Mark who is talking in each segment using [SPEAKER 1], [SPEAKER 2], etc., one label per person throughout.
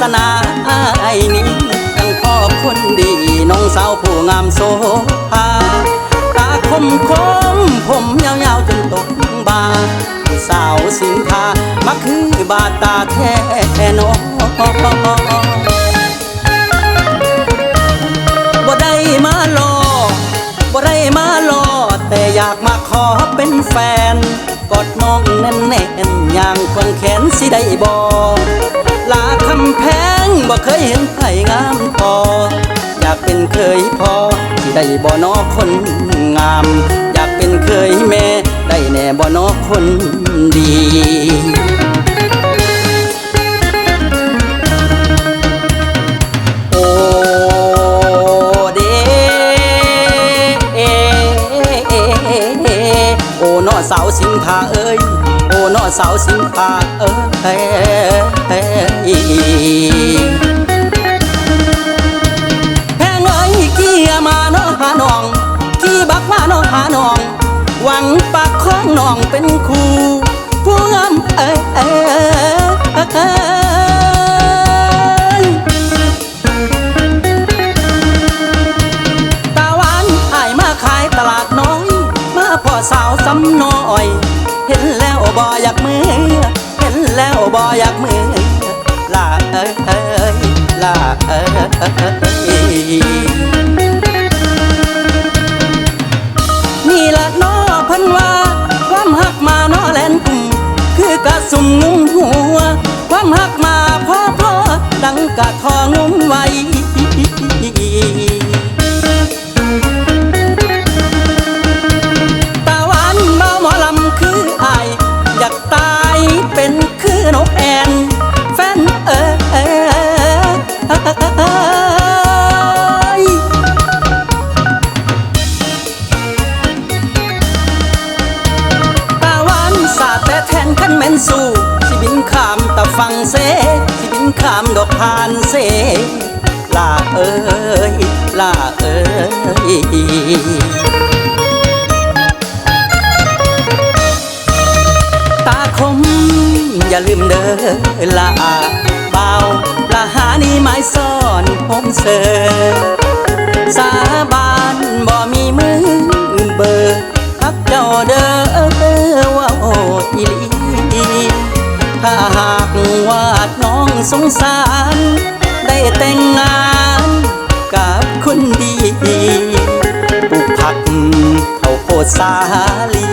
[SPEAKER 1] ศนาไอ้นี้ตั้งพ่อคนดีน้องสาวผู้งามโสภาตาคมคมผมยาวๆจนตกบ่าผู้สาวสินค้ามาคือบาตาแท้น้องบ่ได้มาหลอกบ่ได้มาหลอกแต่อยากมาขอเป็นแฟนกอดน้องแน่นๆอย่างควงแขนสิได้บ่ลาคำแพงบ่เคยเห็นใครงามพออยากเป็นเคยพอที่ได้บ่นอคนงามอยากเป็นเคยแม่ได้แน่บ่นอคนดีโอเดโอน้อสาวสิงคาเอ้ยโอ้น้อสาวสิงคาเอ้ยแพงเอ้ยกี้มาน้อหาน้องกี้บักมาน้อหาน้องหวังปากของน้องเป็นคู่ผู้งามตาหวานอายมาขายตลาดน้อยมาพ่อสาวซ้ำน้อยเห็นแล้วบ่อยากมือเห็นแล้วบ่อยากมือลาลานี่ละน้อพันว่าความหักมาน้อแลนกุ่มคือกะสุ่มงุ้มหัวความหักมาพ่อดังกะทองุ้มไว้ตาหวานเมาหมอลำคืออายอยากตายเป็นคือนกแอ่นแฟนตาหวานสาดแต่แทนขันแม่นสู้สิบินข้ามตะฟังเสสิบินข้ามดอกพานเสลาลาตาคมอย่าลืมเด้อลาเบาลาหานี่หมายซ่อนผมเสอสาบานบ่มีมือเบอร์ฮักเจ้าเด้อว่าโอ้อีลีถ้าหากว่าน้องสงสารได้แต่งงานกับคนดีปลูกผักเขาโคตรสาลี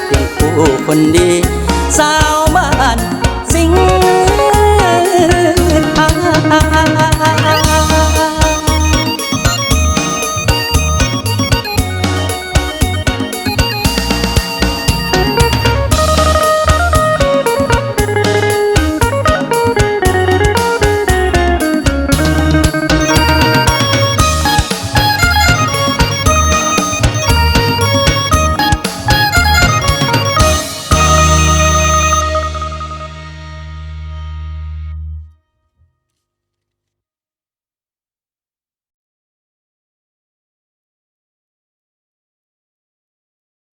[SPEAKER 1] เพียงผู้คนดีสาว